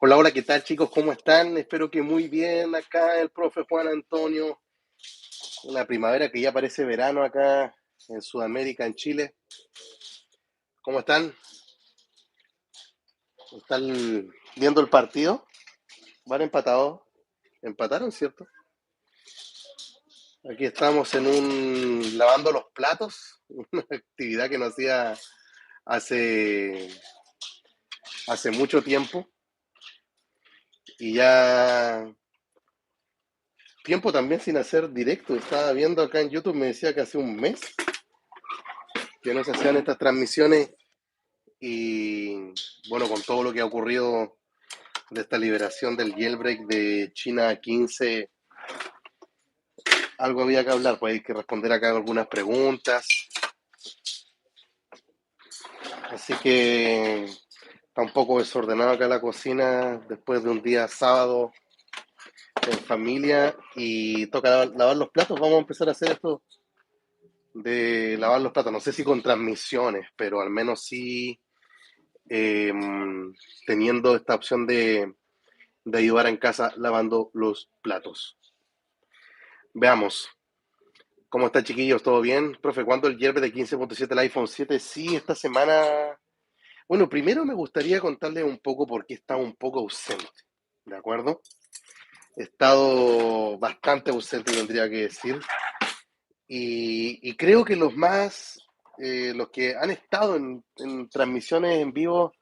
Hola, hola, ¿qué tal chicos? ¿Cómo están? Espero que muy bien. Acá el profe Juan Antonio, una primavera que ya parece verano acá en Sudamérica, en Chile. ¿Cómo están? ¿Están viendo el partido? ¿Van empatados? ¿Empataron, cierto? Aquí estamos lavando los platos, una actividad que no hacía hace, hace mucho tiempo y ya tiempo también sin hacer directo. Estaba viendo acá en YouTube, me decía que hace un mes que no se hacían estas transmisiones. Y bueno, con todo lo que ha ocurrido de esta liberación del jailbreak de China 15, algo había que hablar, pues hay que responder acá algunas preguntas. Así que está un poco desordenado acá la cocina después de un día sábado en familia y toca lavar los platos. Vamos a empezar a hacer esto de lavar los platos. No sé si con transmisiones, pero al menos sí eh, teniendo esta opción de ayudar en casa lavando los platos. Veamos. ¿Cómo están, chiquillos? ¿Todo bien? Profe, ¿cuándo el Yerbe de 15.7 el iPhone 7? Sí, esta semana. Bueno, primero me gustaría contarles un poco por qué he estado un poco ausente. ¿De acuerdo? He estado bastante ausente, tendría que decir. Y creo que los que han estado en transmisiones en vivo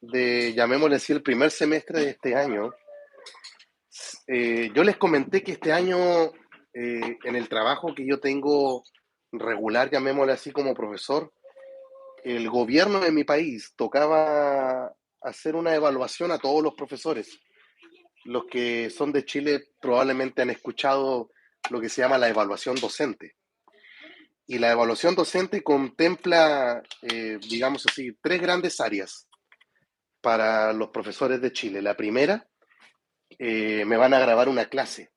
de, llamémosle así, el primer semestre de este año, yo les comenté que este año, en el trabajo que yo tengo regular, llamémosle así como profesor, el gobierno de mi país tocaba hacer una evaluación a todos los profesores. Los que son de Chile probablemente han escuchado lo que se llama la evaluación docente. Y la evaluación docente contempla, digamos así, tres grandes áreas para los profesores de Chile. La primera, me van a grabar una clase.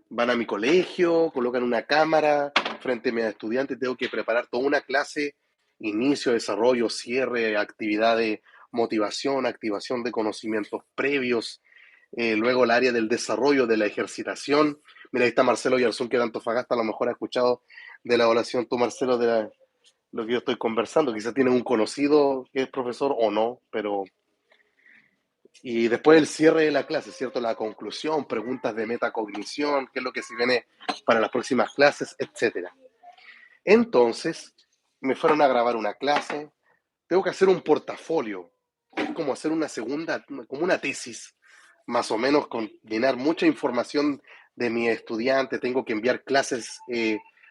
Van a mi colegio, colocan una cámara frente a mis estudiantes, tengo que preparar toda una clase, inicio, desarrollo, cierre, actividad de motivación, activación de conocimientos previos, luego el área del desarrollo, de la ejercitación. Mira, ahí está Marcelo Yarzún, que de Antofagasta a lo mejor ha escuchado de la evaluación tú, Marcelo, lo que yo estoy conversando. Quizás tienes un conocido que es profesor o no, pero y después el cierre de la clase, ¿cierto? La conclusión, preguntas de metacognición, qué es lo que se viene para las próximas clases, etcétera. Entonces, me fueron a grabar una clase, tengo que hacer un portafolio, es como hacer una segunda, como una tesis, más o menos con llenar mucha información de mi estudiante, tengo que enviar clases,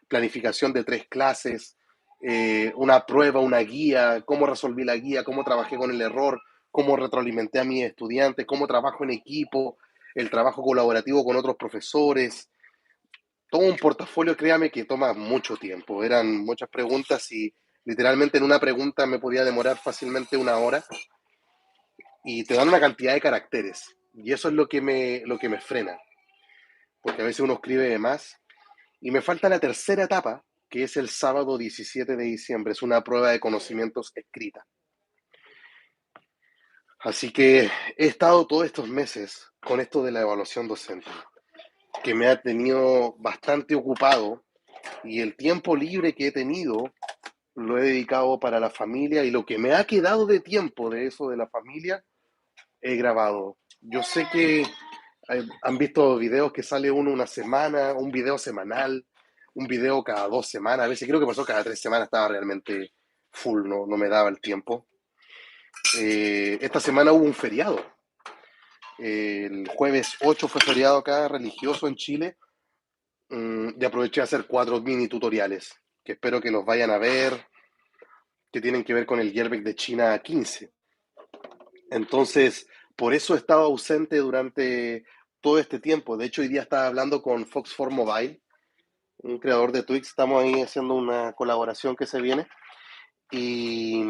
planificación de 3 clases, una prueba, una guía, cómo resolví la guía, cómo trabajé con el error, cómo retroalimenté a mis estudiantes, cómo trabajo en equipo, el trabajo colaborativo con otros profesores, todo un portafolio, créame, que toma mucho tiempo. Eran muchas preguntas y literalmente en una pregunta me podía demorar fácilmente una hora y te dan una cantidad de caracteres. Y eso es lo que me frena, porque a veces uno escribe de más. Y me falta la tercera etapa, que es el sábado 17 de diciembre. Es una prueba de conocimientos escrita. Así que he estado todos estos meses con esto de la evaluación docente, que me ha tenido bastante ocupado y el tiempo libre que he tenido lo he dedicado para la familia y lo que me ha quedado de tiempo de eso de la familia he grabado. Yo sé que han visto videos que sale uno una semana, un video semanal, un video cada 2 semanas, a veces creo que pasó cada 3 semanas, estaba realmente full, no me daba el tiempo. Esta semana hubo un feriado, el jueves 8 fue feriado acá religioso en Chile, y aproveché a hacer 4 mini tutoriales que espero que los vayan a ver, que tienen que ver con el Yerbek de China 15. Entonces, por eso he estado ausente durante todo este tiempo. De hecho, hoy día estaba hablando con Fox 4 Mobile, un creador de Twix. Estamos ahí haciendo una colaboración que se viene. Y,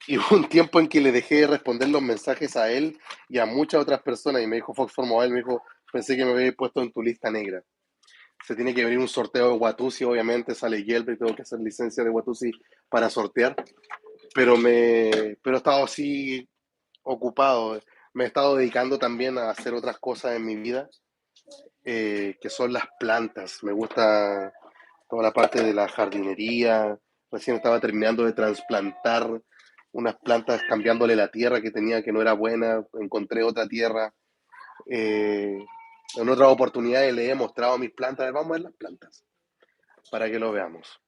y hubo un tiempo en que le dejé de responder los mensajes a él y a muchas otras personas. Y me dijo Fox 4 Mobile, me dijo, pensé que me había puesto en tu lista negra. Se tiene que venir un sorteo de Watusi, obviamente, sale Yelp y tengo que hacer licencia de Watusi para sortear. Pero he estado así ocupado. Me he estado dedicando también a hacer otras cosas en mi vida, que son las plantas. Me gusta toda la parte de la jardinería. Recién estaba terminando de trasplantar unas plantas, cambiándole la tierra que tenía que no era buena. Encontré otra tierra. Eh, en otras oportunidades le he mostrado mis plantas. Vamos a ver las plantas para que lo veamos.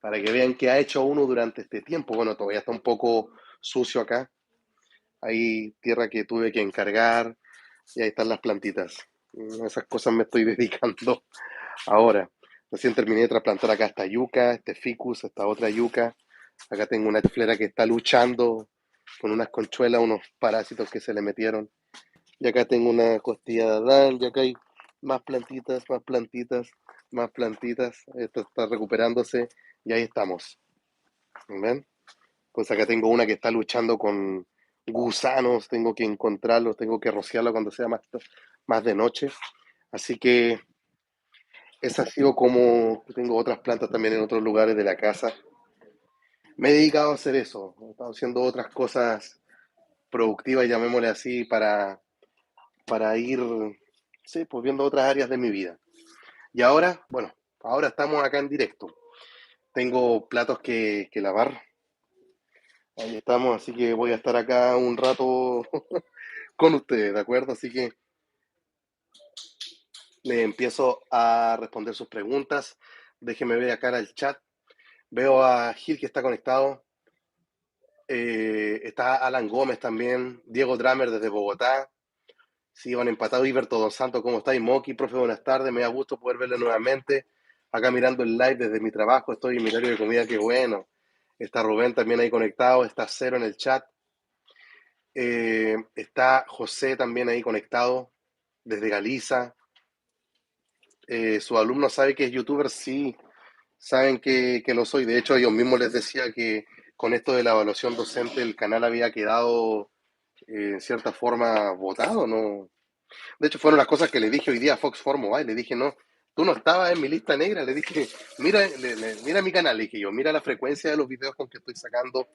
Para que vean qué ha hecho uno durante este tiempo. Bueno, todavía está un poco sucio acá. Hay tierra que tuve que encargar y ahí están las plantitas. Esas cosas me estoy dedicando ahora. Recién terminé de trasplantar acá esta yuca, este ficus, esta otra yuca. Acá tengo una flera que está luchando con unas conchuelas, unos parásitos que se le metieron. Y acá tengo una costilla de Adán, y acá hay más plantitas, más plantitas, más plantitas. Esto está recuperándose y ahí estamos. ¿Ven? Pues acá tengo una que está luchando con gusanos, tengo que encontrarlos, tengo que rociarlo cuando sea más de noche. Así que esa ha sido como, tengo otras plantas también en otros lugares de la casa. Me he dedicado a hacer eso, he estado haciendo otras cosas productivas, llamémosle así, para ir, sí, pues viendo otras áreas de mi vida. Y ahora, bueno, ahora estamos acá en directo. Tengo platos que lavar, ahí estamos, así que voy a estar acá un rato con ustedes, ¿de acuerdo? Así que le empiezo a responder sus preguntas. Déjeme ver acá el chat. Veo a Gil que está conectado. Está Alan Gómez también. Diego Dramer desde Bogotá. Sí, van empatados. Iberto Don Santo, ¿cómo está? Y Moki, profe, buenas tardes. Me da gusto poder verle nuevamente. Acá mirando el live desde mi trabajo. Estoy en mi horario de comida, qué bueno. Está Rubén también ahí conectado. Está Cero en el chat. Está José también ahí conectado desde Galiza. Sus alumnos saben que es youtuber, sí, saben que lo soy. De hecho, ellos mismos les decía que con esto de la evaluación docente el canal había quedado en cierta forma votado, ¿no? De hecho, fueron las cosas que le dije hoy día a Fox 4 Mobile. Le dije, no, tú no estabas en mi lista negra. Le dije, mira, mira mi canal. Le dije yo, mira la frecuencia de los videos con que estoy sacando.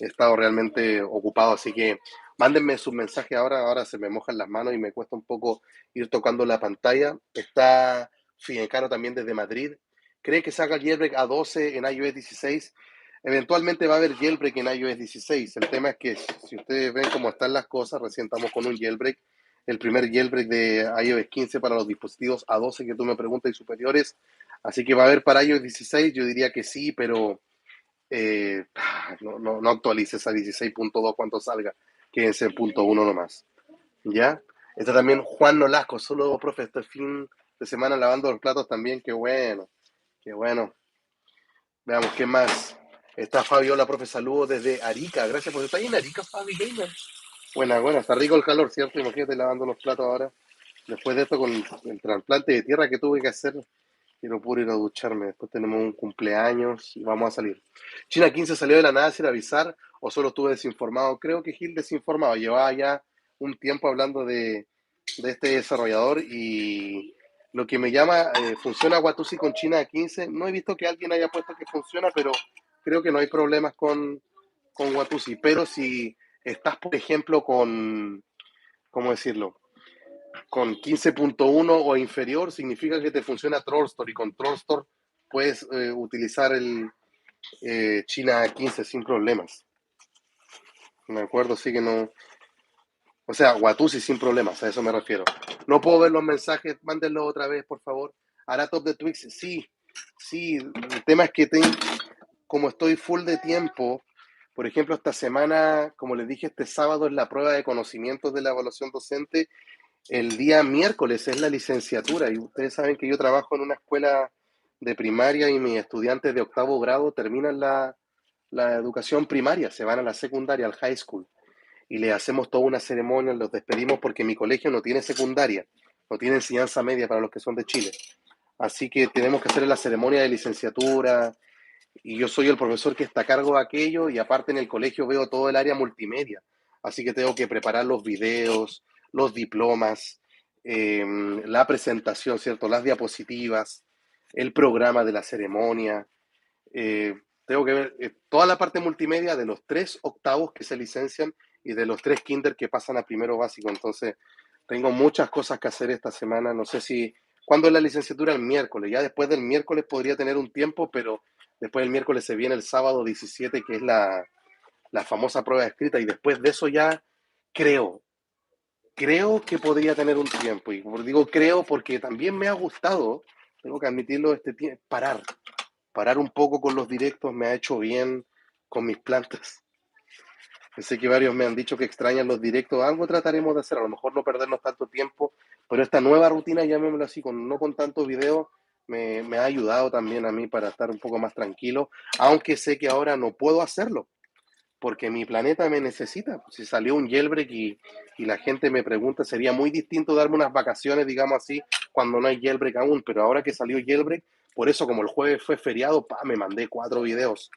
He estado realmente ocupado, así que mándenme sus mensajes ahora. Ahora se me mojan las manos y me cuesta un poco ir tocando la pantalla. Está Fidencaro también desde Madrid. ¿Cree que salga jailbreak a 12 en iOS 16? Eventualmente va a haber jailbreak en iOS 16. El tema es que si ustedes ven cómo están las cosas, recién estamos con un jailbreak, el primer jailbreak de iOS 15 para los dispositivos A12 que tú me preguntas y superiores. Así que va a haber para iOS 16, yo diría que sí, pero no actualices a 16.2 cuando salga, quédense en punto uno nomás. ¿Ya? Está también Juan Nolasco, solo profe, este fin de semana lavando los platos también, qué bueno, qué bueno. Veamos qué más. Está Fabiola, profe, saludos desde Arica. Gracias por estar ahí en Arica, Fabi Gamer. Buena, buena, está rico el calor, ¿cierto? Imagínate lavando los platos ahora. Después de esto, con el trasplante de tierra que tuve que hacer, quiero puro ir a ducharme. Después tenemos un cumpleaños y vamos a salir. China 15 salió de la nada sin avisar o solo estuve desinformado. Creo que Gil desinformado. Llevaba ya un tiempo hablando de este desarrollador y lo que me llama, ¿funciona Watusi con China 15? No he visto que alguien haya puesto que funciona, pero creo que no hay problemas con Watusi. Pero si estás, por ejemplo, con, ¿cómo decirlo? Con 15.1 o inferior, significa que te funciona Trollstore y con Trollstore puedes utilizar el China 15 sin problemas. ¿Me acuerdo? Sí que no. O sea, Watusi sin problemas, a eso me refiero. No puedo ver los mensajes, mándenlos otra vez, por favor. ¿Hará top de Twix? Sí, sí. El tema es que como estoy full de tiempo, por ejemplo, esta semana, como les dije, este sábado es la prueba de conocimientos de la evaluación docente. El día miércoles es la licenciatura y ustedes saben que yo trabajo en una escuela de primaria y mis estudiantes de octavo grado terminan la educación primaria, se van a la secundaria, al high school y le hacemos toda una ceremonia, los despedimos porque mi colegio no tiene secundaria, no tiene enseñanza media para los que son de Chile. Así que tenemos que hacer la ceremonia de licenciatura y yo soy el profesor que está a cargo de aquello y aparte en el colegio veo todo el área multimedia. Así que tengo que preparar los videos, los diplomas, la presentación, ¿cierto? Las diapositivas, el programa de la ceremonia. Tengo que ver toda la parte multimedia de los 3 octavos que se licencian y de los 3 kinder que pasan a primero básico. Entonces, tengo muchas cosas que hacer esta semana. No sé si, ¿cuándo es la licenciatura? El miércoles. Ya después del miércoles podría tener un tiempo, pero después del miércoles se viene el sábado 17, que es la famosa prueba escrita, y después de eso ya creo, creo que podría tener un tiempo. Y digo creo porque también me ha gustado, tengo que admitirlo, parar un poco con los directos me ha hecho bien con mis plantas. Yo sé que varios me han dicho que extrañan los directos, algo trataremos de hacer, a lo mejor no perdernos tanto tiempo, pero esta nueva rutina, llamémoslo así, no con tanto video, me ha ayudado también a mí para estar un poco más tranquilo, aunque sé que ahora no puedo hacerlo, porque mi planeta me necesita. Si salió un jailbreak y la gente me pregunta, sería muy distinto darme unas vacaciones, digamos así, cuando no hay jailbreak aún, pero ahora que salió jailbreak, por eso como el jueves fue feriado, me mandé 4 videos.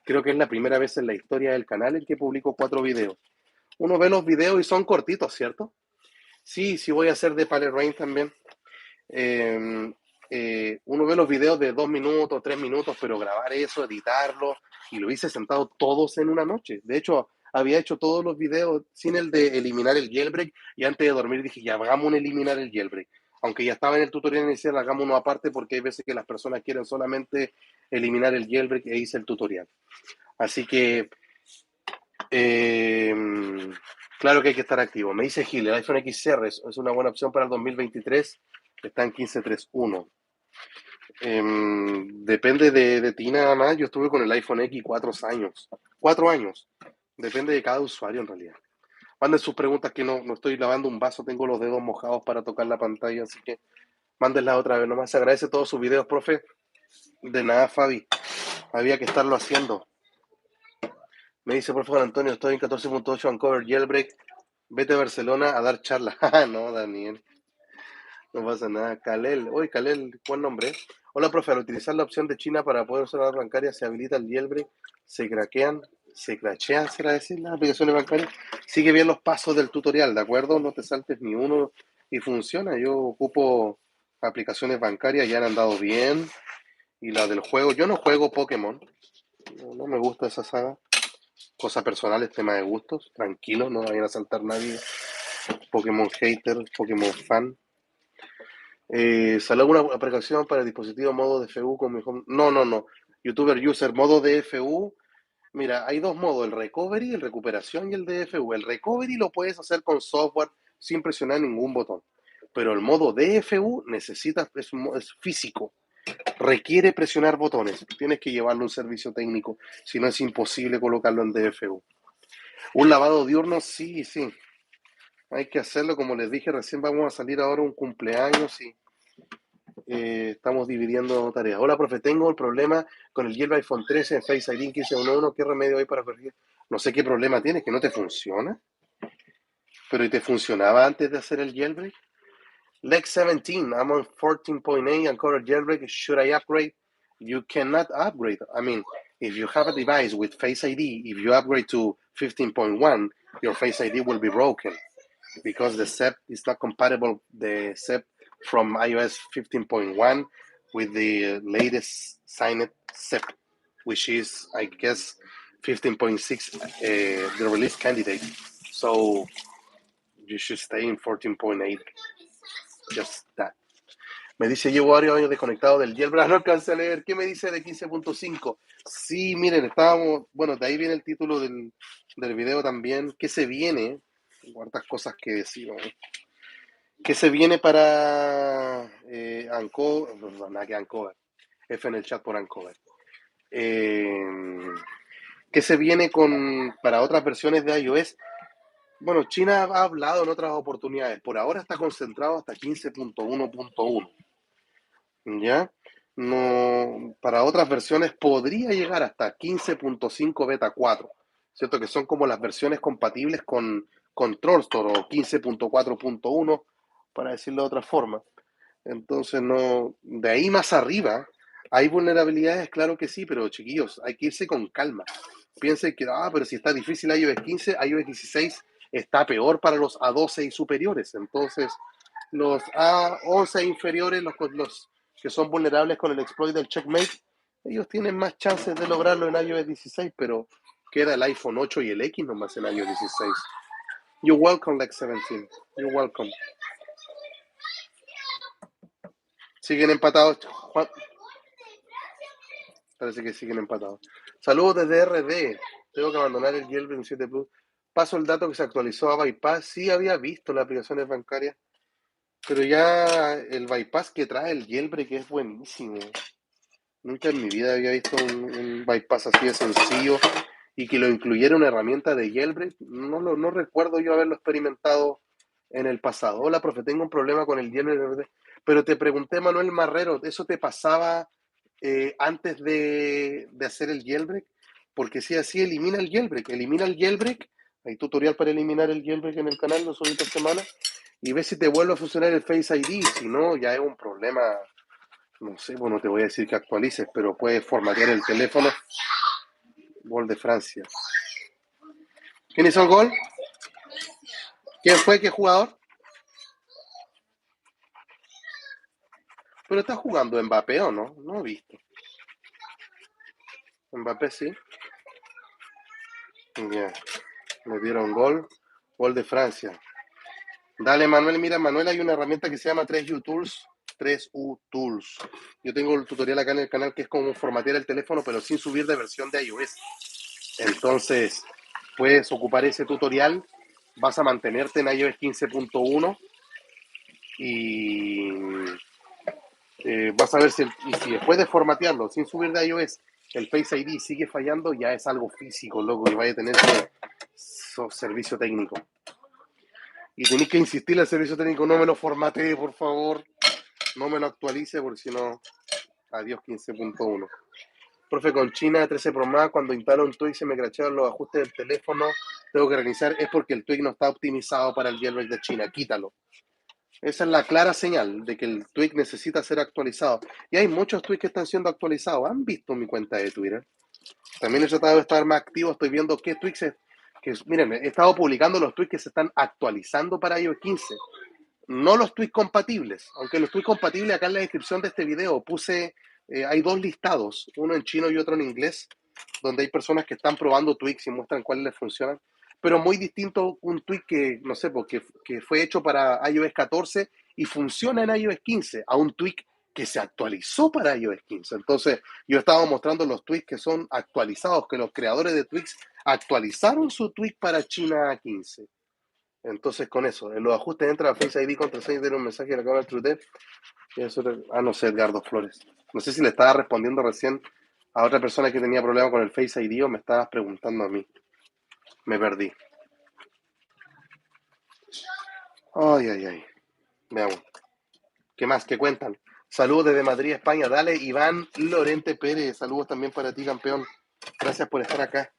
Creo que es la primera vez en la historia del canal en que publico 4 videos. Uno ve los videos y son cortitos, ¿cierto? Sí, sí voy a hacer de Palette Rain también. Eh, Uno ve los videos de 2 minutos, 3 minutos, pero grabar eso, editarlo, y lo hice sentado todos en una noche. De hecho, había hecho todos los videos sin el de eliminar el jailbreak, y antes de dormir dije, ya hagamos un eliminar el jailbreak. Aunque ya estaba en el tutorial inicial, hagamos uno aparte porque hay veces que las personas quieren solamente eliminar el jailbreak e hice el tutorial. Así que, eh, claro que hay que estar activo. Me dice Gil, el iPhone XR es una buena opción para el 2023. Está en 15.3.1. Depende de ti nada más. Yo estuve con el iPhone X 4 años. 4 años. Depende de cada usuario en realidad. Manden sus preguntas que no estoy lavando un vaso, tengo los dedos mojados para tocar la pantalla, así que mándenla otra vez. Nomás se agradece todos sus videos, profe. De nada, Fabi. Había que estarlo haciendo. Me dice, por favor, Antonio, estoy en 14.8 Uncover Jailbreak. Vete a Barcelona a dar charla. No, Daniel. No pasa nada. Kalel. Oye, Kalel, buen nombre. Hola, profe. Al utilizar la opción de China para poder usar la bancaria, se habilita el jailbreak, se crachean, será decir, las aplicaciones bancarias. Sigue bien los pasos del tutorial, ¿de acuerdo? No te saltes ni uno y funciona. Yo ocupo aplicaciones bancarias, ya han andado bien. Y la del juego, yo no juego Pokémon. No me gusta esa saga. Cosas personales, tema de gustos. Tranquilo, no vayan a saltar nadie. Pokémon hater, Pokémon fan. ¿Sale alguna aplicación para el dispositivo modo DFU con mi home? No, no, no. YouTuber user modo DFU. Mira, hay dos modos, el recovery, el recuperación y el DFU. El recovery lo puedes hacer con software sin presionar ningún botón. Pero el modo DFU necesitas, es físico. Requiere presionar botones. Tienes que llevarlo a un servicio técnico. Si no, es imposible colocarlo en DFU. Un lavado diurno, sí, sí. Hay que hacerlo, como les dije, recién vamos a salir ahora un cumpleaños y estamos dividiendo tareas. Hola, profe, tengo el problema con el Yellow iPhone 13 en Face ID 1511. ¿Qué remedio hay para corregir? No sé qué problema tienes, que no te funciona. Pero ¿y te funcionaba antes de hacer el jailbreak? Lex 17, I'm on 14.8 and cover jailbreak. Should I upgrade? You cannot upgrade. I mean, if you have a device with Face ID, if you upgrade to 15.1, your Face ID will be broken because the SEP is not compatible, the SEP from iOS 15.1 with the latest signed SEP, which is, I guess, 15.6, the release candidate. So you should stay in 14.8. Just that. Me dice, llevo varios años desconectado del jailbreak. No alcancé a leer. ¿Qué me dice de 15.5? Sí, miren, estábamos, bueno, de ahí viene el título del video también. ¿Qué se viene? Tengo hartas cosas que decir, ¿no? ¿Qué se viene para Ancover? No, nada que Ancover. F en el chat por Ancover. ¿Qué se viene para otras versiones de iOS? Bueno, China ha hablado en otras oportunidades. Por ahora está concentrado hasta 15.1.1. ¿Ya? No, para otras versiones podría llegar hasta 15.5 beta 4, ¿cierto? Que son como las versiones compatibles con Control Store o 15.4.1, para decirlo de otra forma. Entonces, no, de ahí más arriba, ¿hay vulnerabilidades? Claro que sí, pero chiquillos, hay que irse con calma. Piensen que, pero si está difícil iOS 15, iOS 16 está peor para los A12 y superiores. Entonces, los A11 inferiores, los que son vulnerables con el exploit del checkmate, ellos tienen más chances de lograrlo en iOS 16, pero queda el iPhone 8 y el X nomás en iOS 16. You're welcome, Lex 17. You're welcome. Siguen empatados. Juan. Parece que siguen empatados. Saludos desde RD. Tengo que abandonar el Yelp en 7 Plus. Paso el dato que se actualizó a Bypass. Sí había visto las aplicaciones bancarias, pero ya el Bypass que trae el Jailbreak es buenísimo. Nunca en mi vida había visto un Bypass así de sencillo y que lo incluyera una herramienta de Jailbreak. No recuerdo yo haberlo experimentado en el pasado. Hola, profe, tengo un problema con el Jailbreak. Pero te pregunté, Manuel Marrero, ¿eso te pasaba antes de hacer el Jailbreak? Porque si así, elimina el Jailbreak. Hay tutorial para eliminar el Jailbreak en el canal, lo subí esta semana. Y ve si te vuelve a funcionar el Face ID. Si no, ya es un problema. No sé, bueno, te voy a decir que actualices, pero puedes formatear el teléfono. Gol de Francia. ¿Quién hizo el gol? ¿Quién fue? ¿Qué jugador? Pero está jugando Mbappé o no? No he visto. Mbappé sí. Ya. Me dieron gol. Gol de Francia. Dale, Manuel. Mira, Manuel, hay una herramienta que se llama 3U Tools. 3U Tools. Yo tengo el tutorial acá en el canal que es como formatear el teléfono, pero sin subir de versión de iOS. Entonces, puedes ocupar ese tutorial. Vas a mantenerte en iOS 15.1 y vas a ver si después de formatearlo sin subir de iOS el Face ID sigue fallando, ya es algo físico, loco, y vaya a tener servicio técnico. Y tenéis que insistirle al servicio técnico, no me lo formatee, por favor, no me lo actualice, porque si no, adiós 15.1. Profe, con China 13 Pro Max, cuando instalo un tweak se me crachean los ajustes del teléfono, tengo que reiniciar, es porque el tweak no está optimizado para el jailbreak de China, quítalo. Esa es la clara señal de que el tweak necesita ser actualizado. Y hay muchos tweaks que están siendo actualizados. ¿Han visto mi cuenta de Twitter? También he tratado de estar más activo. Estoy viendo qué tweaks miren, he estado publicando los tweaks que se están actualizando para iOS 15. No los tweaks compatibles. Aunque los tweaks compatibles, acá en la descripción de este video puse, hay dos listados, uno en chino y otro en inglés, donde hay personas que están probando tweaks y muestran cuáles les funcionan. Pero muy distinto un tweak que, no sé, porque que fue hecho para iOS 14 y funciona en iOS 15, a un tweak que se actualizó para iOS 15. Entonces, yo estaba mostrando los tweaks que son actualizados, que los creadores de tweaks actualizaron su tweak para China 15. Entonces, con eso, en los ajustes entra a Face ID, contraseña, tiene un mensaje de la cámara de TrueDepth. No sé, Edgardo Flores. No sé si le estaba respondiendo recién a otra persona que tenía problema con el Face ID o me estabas preguntando a mí. Me perdí. Ay. Veamos. ¿Qué más? ¿Qué cuentan? Saludos desde Madrid, España. Dale, Iván Lorente Pérez. Saludos también para ti, campeón. Gracias por estar acá.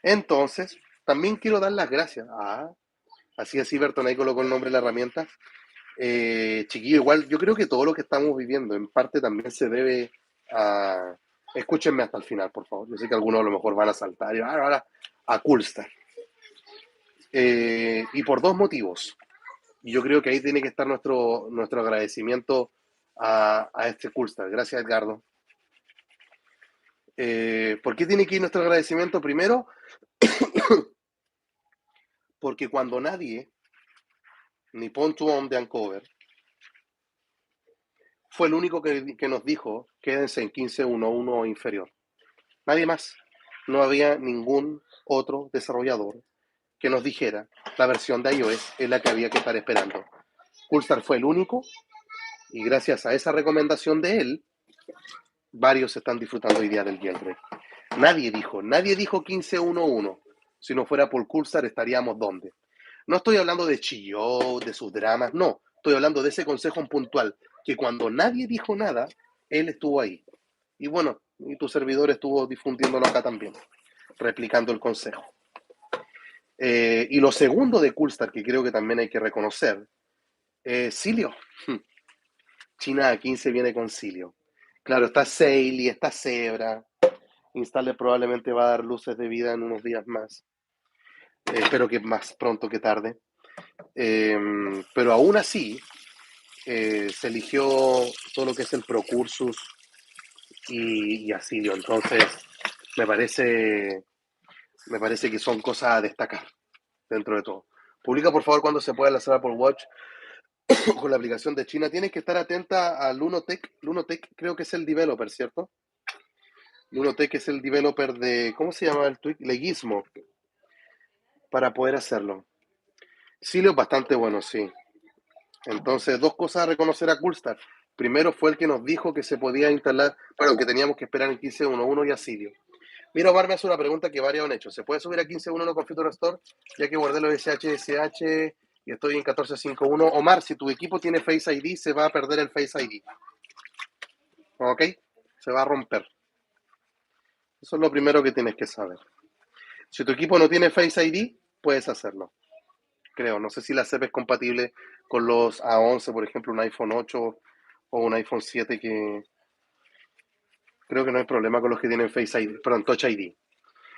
Entonces, también quiero dar las gracias. Así, Berton, ahí colocó el nombre de la herramienta. Chiquillo, igual, yo creo que todo lo que estamos viviendo en parte también se debe a... Escúchenme hasta el final, por favor. Yo sé que algunos a lo mejor van a saltar y ahora a Coolstar. Y por dos motivos. Y yo creo que ahí tiene que estar nuestro agradecimiento a este Coolstar. Gracias, Edgardo. ¿Por qué tiene que ir nuestro agradecimiento? Primero, porque cuando nadie, ni Pon2On de Uncover, fue el único que nos dijo, quédense en 15.1.1 o inferior. Nadie más. No había ningún otro desarrollador que nos dijera la versión de iOS es la que había que estar esperando. Coolstar fue el único y gracias a esa recomendación de él, varios están disfrutando hoy día del jailbreak. Nadie dijo 15.1.1. Si no fuera por Coolstar, estaríamos ¿dónde? No estoy hablando de Chilló, de sus dramas, no. Estoy hablando de ese consejo puntual, que cuando nadie dijo nada, él estuvo ahí. Y bueno, y tu servidor estuvo difundiéndolo acá también, replicando el consejo. Y lo segundo de Coolstar, que creo que también hay que reconocer, Cilio. China 15 viene con Cilio. Claro, está Seili, está Zebra. Installe probablemente va a dar luces de vida en unos días más. Espero que más pronto que tarde. Pero aún así, se eligió todo lo que es el Procursus y Asilio. Entonces, me parece que son cosas a destacar dentro de todo. Publica por favor cuando se pueda lanzar Apple Watch con la aplicación de China. Tienes que estar atenta a Lunotech. Lunotech creo que es el developer, ¿cierto? Lunotech es el developer de, ¿cómo se llama el tweet? Leguismo, para poder hacerlo. Silio es bastante bueno, sí. Entonces, dos cosas a reconocer a Coolstar. Primero fue el que nos dijo que se podía instalar, bueno, que teníamos que esperar en 15.1.1 y a Silio. Mira, Omar me hace una pregunta que varios han hecho. ¿Se puede subir a 15.1.1 con Future Store? Ya que guardé los SHSH y estoy en 14.5.1. Omar, si tu equipo tiene Face ID, se va a perder el Face ID. ¿Ok? Se va a romper. Eso es lo primero que tienes que saber. Si tu equipo no tiene Face ID, puedes hacerlo. Creo. No sé si la CEP es compatible con los A11, por ejemplo, un iPhone 8 o un iPhone 7 que creo que no hay problema con los que tienen Face ID, perdón, Touch ID.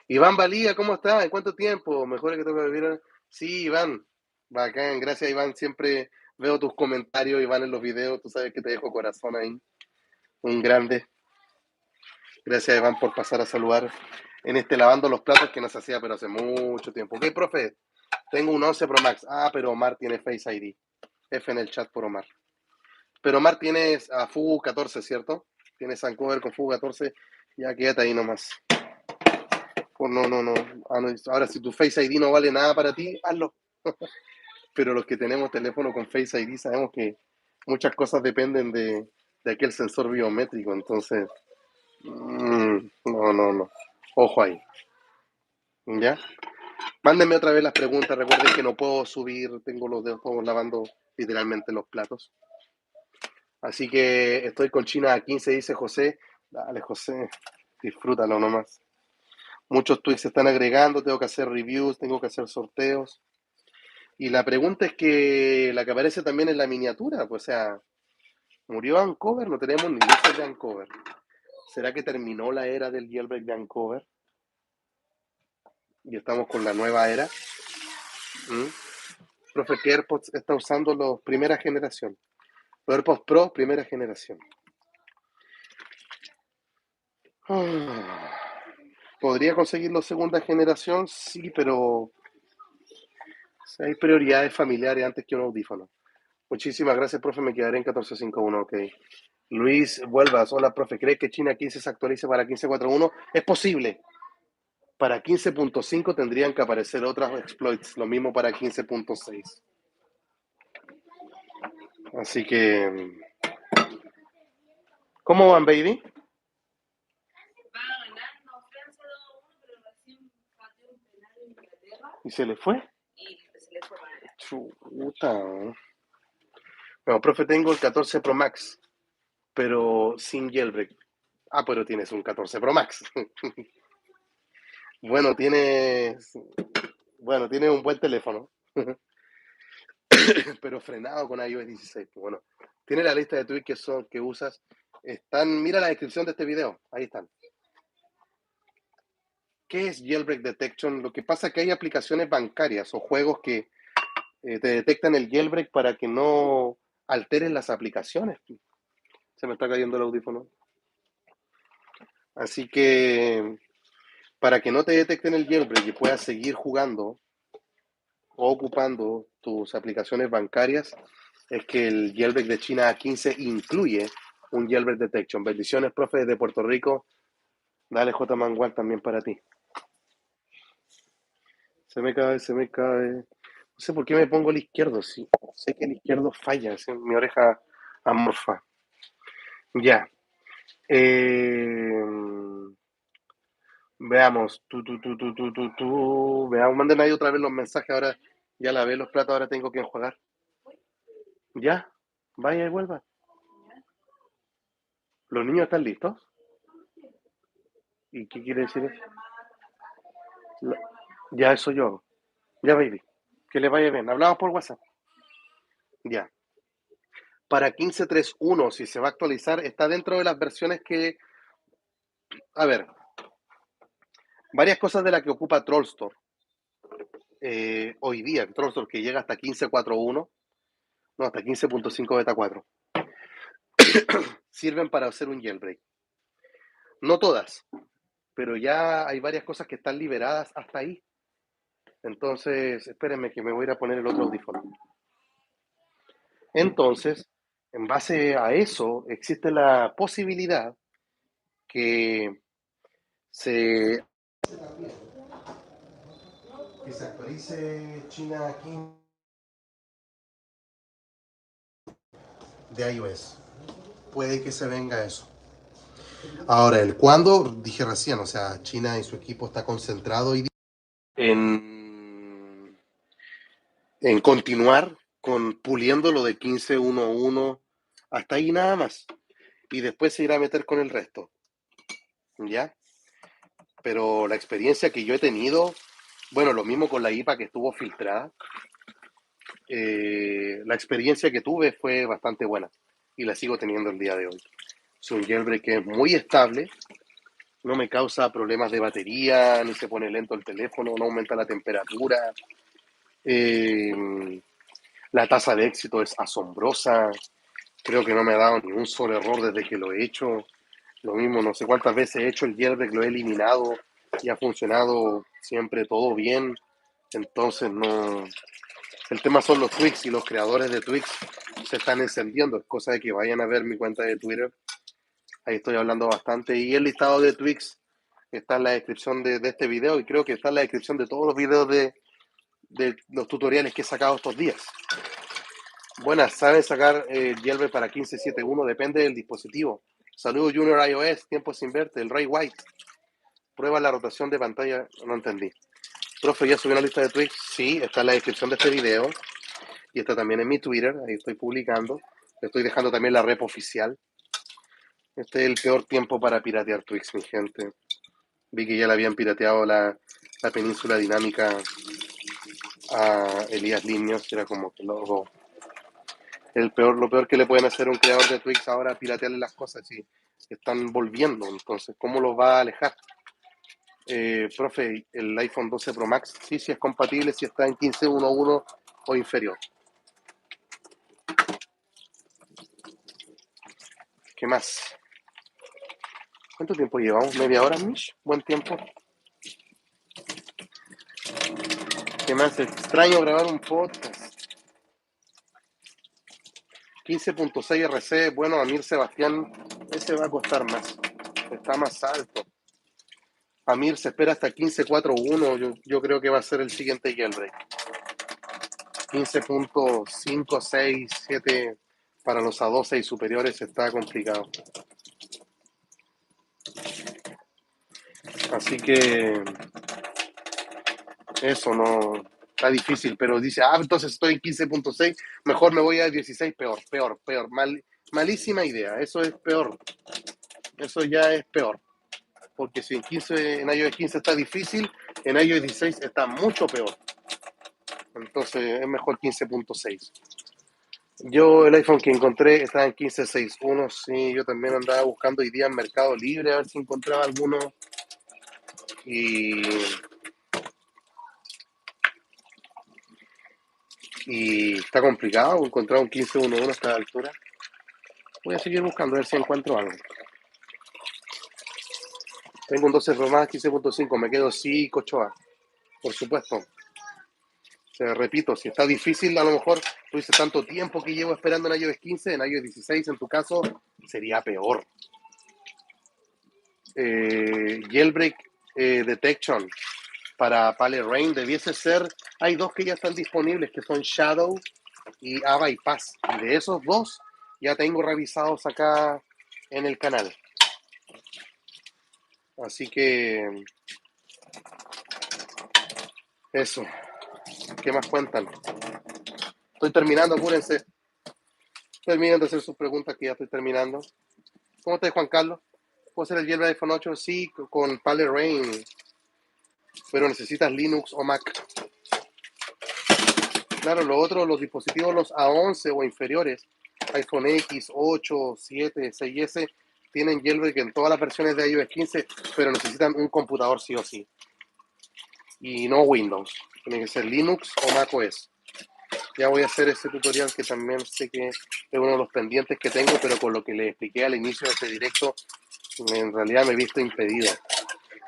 Iván Valía, ¿cómo estás? ¿En cuánto tiempo? Mejor que toca vivir. Sí, Iván. Bacán. Gracias, Iván. Siempre veo tus comentarios, Iván, en los videos. Tú sabes que te dejo corazón ahí. Un grande. Gracias, Iván, por pasar a saludar en este lavando los platos que nos hacía, pero hace mucho tiempo. Ok, profe. Tengo un 11 Pro Max. Ah, pero Omar tiene Face ID. F en el chat por Omar. Pero Omar tienes a Fugu 14, ¿cierto? Tienes Vancouver con Fugu 14. Ya quédate ahí nomás. Pues no, no, no. Ah, no. Ahora, si tu Face ID no vale nada para ti, hazlo. Pero los que tenemos teléfono con Face ID sabemos que muchas cosas dependen de aquel sensor biométrico. Entonces, no, no, no. Ojo ahí. ¿Ya? Mándenme otra vez las preguntas. Recuerden que no puedo subir, tengo los dedos todos lavando literalmente los platos. Así que estoy con China a 15, dice José. Dale, José, disfrútalo nomás. Muchos tweets se están agregando, tengo que hacer reviews, tengo que hacer sorteos. Y la pregunta es que la que aparece también en la miniatura, pues, o sea, murió Vancouver, no tenemos ni luces de Vancouver. ¿Será que terminó la era del jailbreak de Vancouver? Y estamos con la nueva era. ¿Mm? Profe, ¿qué AirPods está usando los primera generación? Los AirPods Pro, primera generación. ¿Podría conseguirlo segunda generación? Sí, pero hay prioridades familiares antes que un audífono. Muchísimas gracias, profe. Me quedaré en 14.5.1. Ok. Luis Vuelvas. Hola, profe. ¿Cree que China 15 se actualice para 15.4.1? Es posible. Para 15.5 tendrían que aparecer otras exploits. Lo mismo para 15.6. Así que, ¿cómo van, baby? ¿Y se le fue? Chuta. Bueno, profe, tengo el 14 Pro Max, pero sin jailbreak. Ah, pero tienes un 14 Pro Max. Bueno, tienes un buen teléfono, pero frenado con iOS 16. Bueno, tiene la lista de tweets que usas. Mira la descripción de este video. Ahí están. ¿Qué es jailbreak detection? Lo que pasa es que hay aplicaciones bancarias o juegos que te detectan el jailbreak para que no alteren las aplicaciones. Se me está cayendo el audífono. Así que para que no te detecten el jailbreak y puedas seguir jugando o ocupando tus aplicaciones bancarias, es que el jailbreak de China A15 incluye un jailbreak detection. Bendiciones, profe, desde Puerto Rico. Dale, J. Mangual, también para ti. Se me cae, se me cae. No sé por qué me pongo el izquierdo, sí. Sé que el izquierdo falla, es mi oreja amorfa. Ya. Veamos. Veamos, mándenme ahí otra vez los mensajes. Ahora ya lavé los platos, ahora tengo que enjuagar. ¿Ya? Vaya y vuelva. ¿Los niños están listos? ¿Y qué quiere decir eso? Ya, eso yo hago. Ya, baby. Que le vaya bien. Hablamos por WhatsApp. Ya. Para 15.3.1, si se va a actualizar, está dentro de las versiones que... A ver, varias cosas de las que ocupa Trollstore. Hoy día, Trollstore que llega hasta 15.4.1, no, hasta 15.5 beta 4, sirven para hacer un jailbreak. No todas, pero ya hay varias cosas que están liberadas hasta ahí. Entonces, espérenme que me voy a ir a poner el otro audífono. Entonces, en base a eso, existe la posibilidad que se, que se actualice China 15 de iOS. Puede que se venga eso. Ahora, el cuándo, dije recién, o sea, China y su equipo está concentrado hoy día en continuar con puliendo lo de 15.1.1 hasta ahí nada más. Y después se irá a meter con el resto. ¿Ya? Pero la experiencia que yo he tenido, bueno, lo mismo con la IPA que estuvo filtrada, la experiencia que tuve fue bastante buena y la sigo teniendo el día de hoy. Es un jailbreak que es muy estable, no me causa problemas de batería, ni se pone lento el teléfono, no aumenta la temperatura. La tasa de éxito es asombrosa, creo que no me ha dado ni un solo error desde que lo he hecho. Lo mismo, no sé cuántas veces he hecho el jailbreak, lo he eliminado y ha funcionado siempre todo bien. Entonces, no. El tema son los tweaks y los creadores de tweaks se están encendiendo. Es cosa de que vayan a ver mi cuenta de Twitter. Ahí estoy hablando bastante. Y el listado de tweaks está en la descripción de este video y creo que está en la descripción de todos los videos de los tutoriales que he sacado estos días. Buenas, ¿saben sacar jailbreak para 15.7.1? Depende del dispositivo. Saludos Junior iOS, tiempo sin verte, el Ray White. Prueba la rotación de pantalla, no entendí. Profe, ¿ya subió una lista de tweaks? Sí, está en la descripción de este video. Y está también en mi Twitter, ahí estoy publicando. Estoy dejando también la rep oficial. Este es el peor tiempo para piratear Twix, mi gente. Vi que ya le habían pirateado la península dinámica a Elías Linios. Era como que lo peor que le pueden hacer a un creador de Twix ahora, piratearle las cosas y están volviendo. Entonces, ¿cómo los va a alejar? Profe, el iPhone 12 Pro Max, sí es compatible si está en 15.1.1 o inferior. ¿Qué más? ¿Cuánto tiempo llevamos? ¿Media hora, Mish? Buen tiempo. ¿Qué más? Extraño grabar un podcast. 15.6 RC, bueno, Amir Sebastián, ese va a costar más. Está más alto. Amir se espera hasta 15.4.1, yo creo que va a ser el siguiente jailbreak. 15.5, 6, 7 para los A12 y superiores está complicado. Así que eso no está difícil, pero dice, entonces estoy en 15.6, mejor me voy a 16, peor, malísima idea, eso es peor, eso ya es peor, porque si en iOS 15 está difícil, en iOS 16 está mucho peor, entonces es mejor 15.6. Yo el iPhone que encontré estaba en 15.6.1, sí, yo también andaba buscando hoy día en Mercado Libre a ver si encontraba alguno y está complicado encontrar un 15.1.1 a esta altura. Voy a seguir buscando a ver si encuentro algo. Tengo un 12 Pro Max 15.5, me quedo sí, Cochoa, por supuesto. O sea, repito, si está difícil, a lo mejor tú dices tanto tiempo que llevo esperando en iOS 15, en iOS 16 en tu caso sería peor. Jailbreak Detection para Pale Rain debiese ser, hay dos que ya están disponibles que son Shadow y Ava y Paz. Y de esos dos ya tengo revisados acá en el canal. Así que eso. ¿Qué más cuentan? Estoy terminando, apúrense. Terminen de hacer sus preguntas que ya estoy terminando. ¿Cómo estás, Juan Carlos? ¿Puedo hacer el jailbreak de iPhone 8? Sí, con Pale Rain. Pero necesitas Linux o Mac. Claro, lo otro, los dispositivos, los A11 o inferiores, iPhone X, 8, 7, 6S, tienen jailbreak en todas las versiones de iOS 15, pero necesitan un computador sí o sí. Y no Windows. Tiene que ser Linux o Mac OS. Ya voy a hacer ese tutorial que también sé que es uno de los pendientes que tengo, pero con lo que le expliqué al inicio de este directo, en realidad me he visto impedido.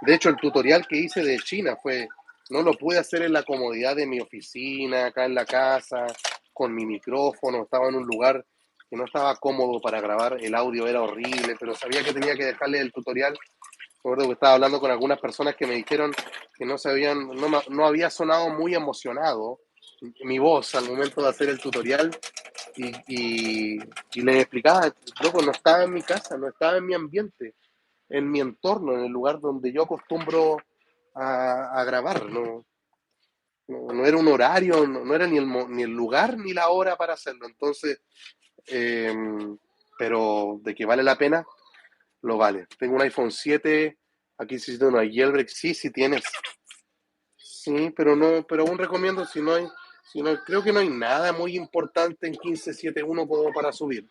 De hecho, el tutorial que hice de China fue No lo pude hacer en la comodidad de mi oficina, acá en la casa, con mi micrófono. Estaba en un lugar que no estaba cómodo para grabar, el audio era horrible, pero sabía que tenía que dejarle el tutorial. Recuerdo que estaba hablando con algunas personas que me dijeron que no había sonado muy emocionado mi voz al momento de hacer el tutorial y, y, y les explicaba, loco, no estaba en mi casa, no estaba en mi ambiente, en mi entorno, en el lugar donde yo acostumbro a grabar, no era un horario, no era ni el lugar ni la hora para hacerlo. Entonces, eh, pero de que vale la pena, lo vale. Tengo un iPhone 7, aquí sí no hay jailbreak, sí tienes. Sí, pero no, pero aún recomiendo si no, creo que no hay nada muy importante en 15.7.1 como para subir.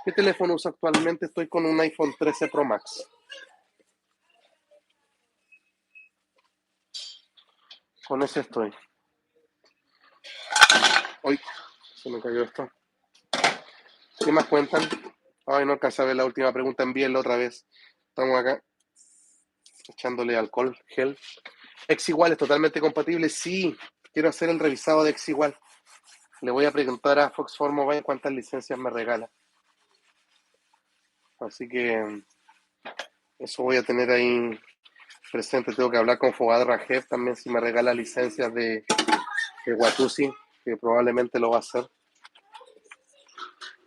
¿Qué teléfono uso actualmente? Estoy con un iPhone 13 Pro Max. Con ese estoy. Hoy se me cayó esto. ¿Qué más cuentan? Ay, no alcanza a ver la última pregunta, envíenla otra vez. Estamos acá echándole alcohol, gel. X igual es totalmente compatible. Sí, quiero hacer el revisado de X igual. Le voy a preguntar a Foxfor Mobile cuántas licencias me regala. Así que eso voy a tener ahí presente. Tengo que hablar con Fogad Rajev también si me regala licencias de Watusi, que probablemente lo va a hacer.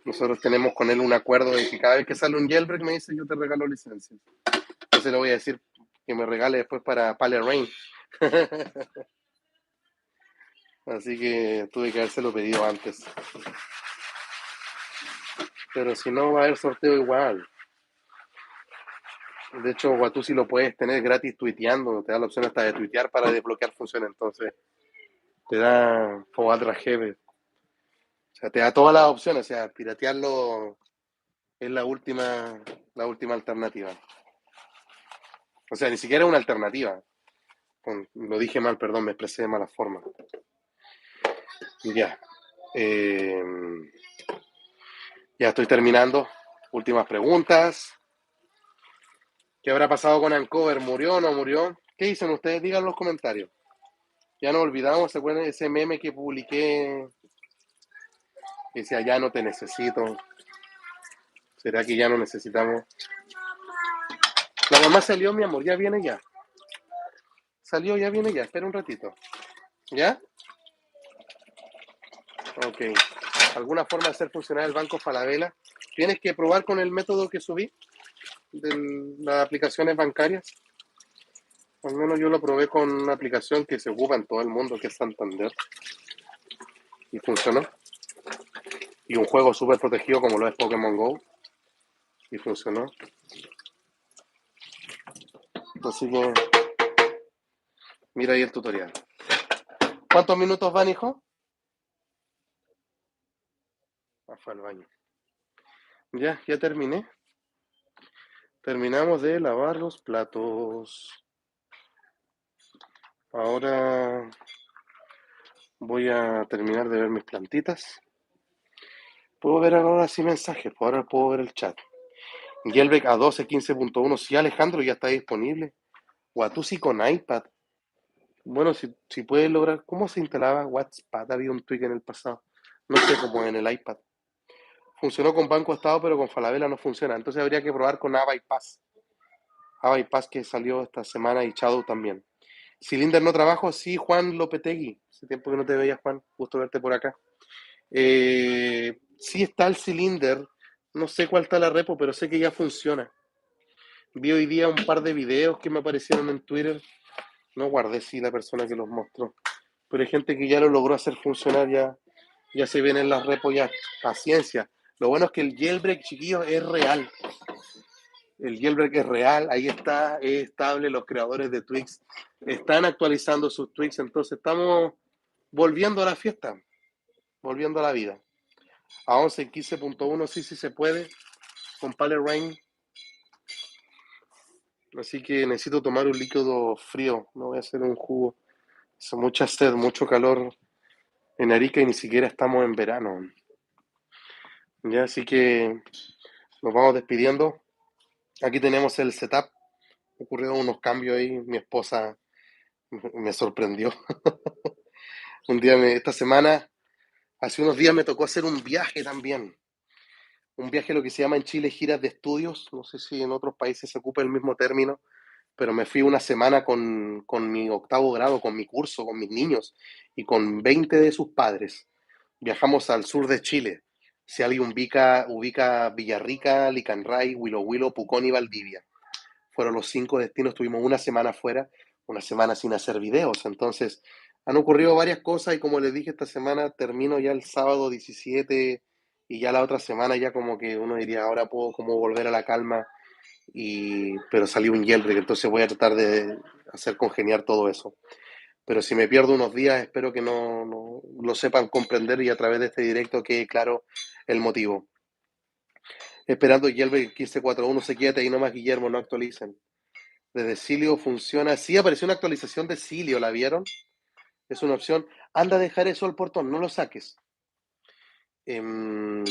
Nosotros tenemos con él un acuerdo de que cada vez que sale un jailbreak me dice yo te regalo licencias. Entonces le voy a decir que me regale después para Pale Rain. Así que tuve que habérselo pedido antes. Pero si no, va a haber sorteo igual. De hecho, Watusi lo puedes tener gratis tuiteando. Te da la opción hasta de tuitear para desbloquear funciones. Entonces, te da Fogad Rajev. O sea, te da todas las opciones. O sea, piratearlo es la última alternativa. O sea, ni siquiera es una alternativa. Lo dije mal, perdón, me expresé de mala forma. Ya. Eh, ya estoy terminando. Últimas preguntas. ¿Qué habrá pasado con Ancover? ¿Murió o no murió? ¿Qué dicen ustedes? Digan en los comentarios. Ya nos olvidamos, ¿se acuerdan de ese meme que publiqué? Que decía, ya no te necesito. ¿Será que ya no necesitamos? La mamá salió, mi amor, ya viene ya. Salió, ya viene ya. Espera un ratito. ¿Ya? Ok. ¿Alguna forma de hacer funcionar el banco Falabella? Tienes que probar con el método que subí de las aplicaciones bancarias. Al menos yo lo probé con una aplicación que se ocupa en todo el mundo, que es Santander. Y funcionó. Y un juego súper protegido como lo es Pokémon Go. Y funcionó. Así que mira ahí el tutorial. ¿Cuántos minutos van, hijo? Ah, fue al baño. Ya terminé. Terminamos de lavar los platos. Ahora voy a terminar de ver mis plantitas. Puedo ver ahora sí mensajes, ahora puedo ver el chat. Gelbeck a 12.15.1. Sí, Alejandro, ya está disponible. Watusi con iPad. Bueno, si puedes lograr. ¿Cómo se instalaba WhatsApp? Había un tweak en el pasado. No sé cómo en el iPad. Funcionó con Banco Estado, pero con Falabella no funciona. Entonces habría que probar con AvaPass. AvaPass que salió esta semana y Shadow también. Cylinder no trabajo, sí, Juan Lopetegui. Hace tiempo que no te veía, Juan. Gusto verte por acá. Sí está el Cylinder. No sé cuál está la repo, pero sé que ya funciona. Vi hoy día un par de videos que me aparecieron en Twitter. No guardé si la persona que los mostró. Pero hay gente que ya lo logró hacer funcionar, ya se ven en las repos ya. Paciencia. Lo bueno es que el jailbreak, chiquillos, es real. El jailbreak es real, ahí está, es estable. Los creadores de Twix están actualizando sus Twix. Entonces estamos volviendo a la fiesta, volviendo a la vida. A 11.15.1 sí se puede. Con Pale Rain. Así que necesito tomar un líquido frío. No voy a hacer un jugo. Hace mucha sed, mucho calor en Arica y ni siquiera estamos en verano. Ya, así que nos vamos despidiendo. Aquí tenemos el setup. Ocurrieron unos cambios ahí. Mi esposa Me sorprendió. Esta semana, hace unos días me tocó hacer un viaje también. Un viaje, lo que se llama en Chile giras de estudios. No sé si en otros países se ocupa el mismo término, pero me fui una semana con mi octavo grado, con mi curso, con mis niños y con 20 de sus padres. Viajamos al sur de Chile. Si alguien ubica Villarrica, Licanray, Huilo Huilo, Pucón y Valdivia. Fueron los 5 destinos, tuvimos una semana afuera, una semana sin hacer videos. Entonces, han ocurrido varias cosas y como les dije, esta semana termino ya el sábado 17 y ya la otra semana ya como que uno diría, ahora puedo como volver a la calma, pero salió un jailbreak, entonces voy a tratar de hacer congeniar todo eso. Pero si me pierdo unos días, espero que no lo sepan comprender y a través de este directo quede claro el motivo. Esperando jailbreak 15.4.1, se quédate ahí nomás, Guillermo, no actualicen. Desde Silio funciona. Sí, apareció una actualización de Silio, ¿la vieron? Es una opción. Anda a dejar eso al portón, no lo saques. Em,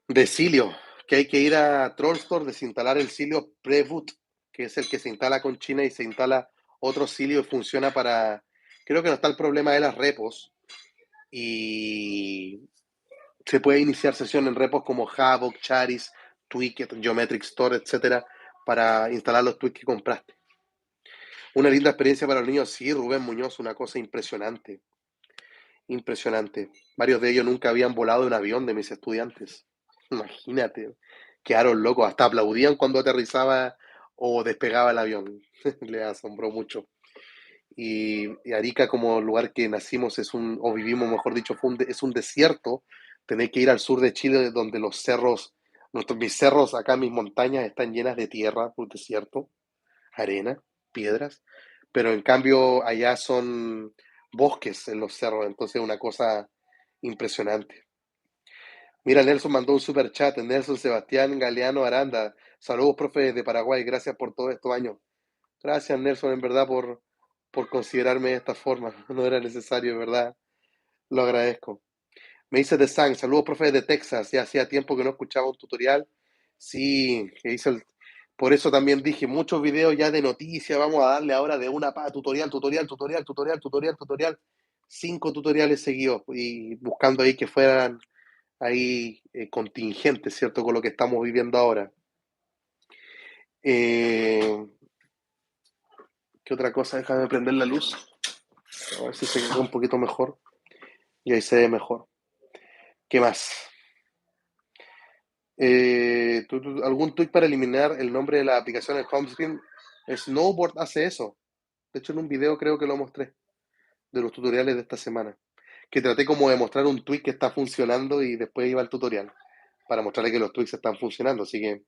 de Silio, que hay que ir a Trollstore, desinstalar el Silio Preboot, que es el que se instala con China y se instala otro Silio y funciona para. Creo que no está el problema de las repos y se puede iniciar sesión en repos como Havoc, Charis, Twicket, Geometric Store, etcétera, para instalar los tweaks que compraste. Una linda experiencia para los niños, sí, Rubén Muñoz, una cosa impresionante, impresionante. Varios de ellos nunca habían volado en avión de mis estudiantes. Imagínate, quedaron locos, hasta aplaudían cuando aterrizaba o despegaba el avión. Les asombró mucho. Y Arica, como lugar que nacimos, o vivimos, mejor dicho, es un desierto. Tenéis que ir al sur de Chile, donde los cerros, mis cerros acá, mis montañas están llenas de tierra, un desierto, arena, piedras, pero en cambio allá son bosques en los cerros, entonces una cosa impresionante. Mira, Nelson mandó un super chat, Nelson Sebastián Galeano Aranda. Saludos, profe de Paraguay, gracias por todos estos años. Gracias, Nelson, en verdad, por considerarme de esta forma. No era necesario, en verdad. Lo agradezco. Me dice The Sang, saludos, profe de Texas. Ya hacía tiempo que no escuchaba un tutorial. Sí, que hice por eso también dije, muchos videos ya de noticias, vamos a darle ahora de una tutorial, tutorial, tutorial, tutorial, tutorial, tutorial. 5 tutoriales seguidos y buscando ahí que fueran ahí contingentes, ¿cierto? Con lo que estamos viviendo ahora. Eh, ¿Qué otra cosa? Déjame prender la luz. A ver si se queda un poquito mejor. Y ahí se ve mejor. ¿Qué más? ¿Algún tweet para eliminar el nombre de la aplicación en home screen? Snowboard hace eso. De hecho, en un video creo que lo mostré de los tutoriales de esta semana. Que traté como de mostrar un tweet que está funcionando y después iba al tutorial para mostrarle que los tweets están funcionando. Así que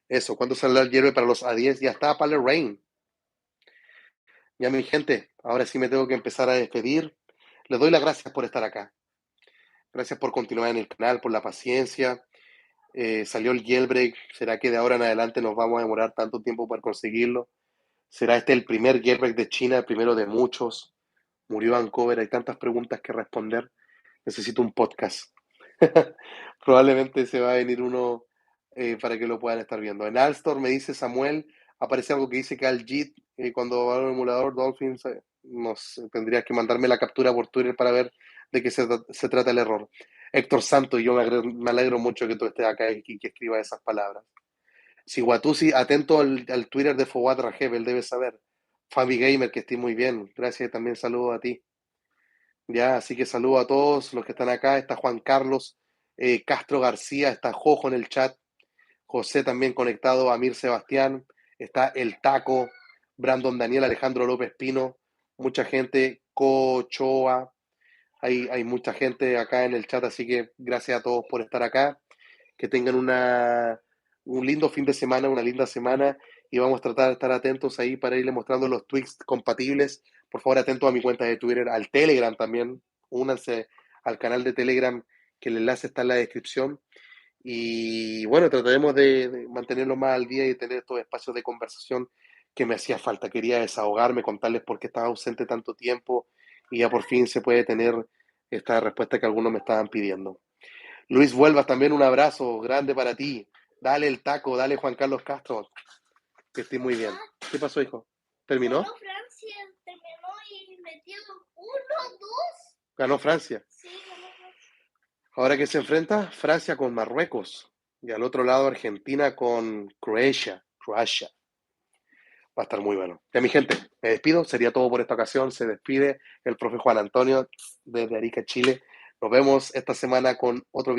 eso, ¿cuándo saldrá el hierve para los A10? Ya está para el Rain. Ya mi gente, ahora sí me tengo que empezar a despedir. Les doy las gracias por estar acá. Gracias por continuar en el canal, por la paciencia. Salió el jailbreak. ¿Será que de ahora en adelante nos vamos a demorar tanto tiempo para conseguirlo? ¿Será este el primer jailbreak de China, el primero de muchos? ¿Murió Vancouver? Hay tantas preguntas que responder. Necesito un podcast. Probablemente se va a venir uno para que lo puedan estar viendo. En Alstor me dice Samuel, aparece algo que dice que al JIT, cuando va al emulador Dolphins, tendrías que mandarme la captura por Twitter para ver de qué se trata el error. Héctor Santos, yo me alegro mucho que tú estés acá y que escribas esas palabras. Si Watusi, atento al Twitter de Fowad Rajeb, él debe saber. Fabi Gamer, que esté muy bien. Gracias, también saludo a ti. Ya, así que saludo a todos los que están acá. Está Juan Carlos Castro García, está Jojo en el chat, José también conectado, Amir Sebastián, está El Taco, Brandon Daniel, Alejandro López Pino, mucha gente, Cochoa, hay mucha gente acá en el chat, así que gracias a todos por estar acá. Que tengan un lindo fin de semana, una linda semana y vamos a tratar de estar atentos ahí para irles mostrando los tweets compatibles. Por favor, atentos a mi cuenta de Twitter, al Telegram también. Únanse al canal de Telegram, que el enlace está en la descripción. Y bueno, trataremos de mantenerlo más al día y tener estos espacios de conversación que me hacía falta. Quería desahogarme, contarles por qué estaba ausente tanto tiempo y ya por fin se puede tener esta respuesta que algunos me estaban pidiendo. Luis Vuelvas, también un abrazo grande para ti. Dale el taco, dale Juan Carlos Castro. Que estés muy bien. ¿Qué pasó, hijo? ¿Terminó? Francia terminó y metió 1-2. Ganó Francia. Sí, ganó Francia. Ahora que se enfrenta Francia con Marruecos y al otro lado Argentina con Croacia. Croacia. Va a estar muy bueno. Ya, mi gente, me despido. Sería todo por esta ocasión. Se despide el profe Juan Antonio desde Arica, Chile. Nos vemos esta semana con otro video.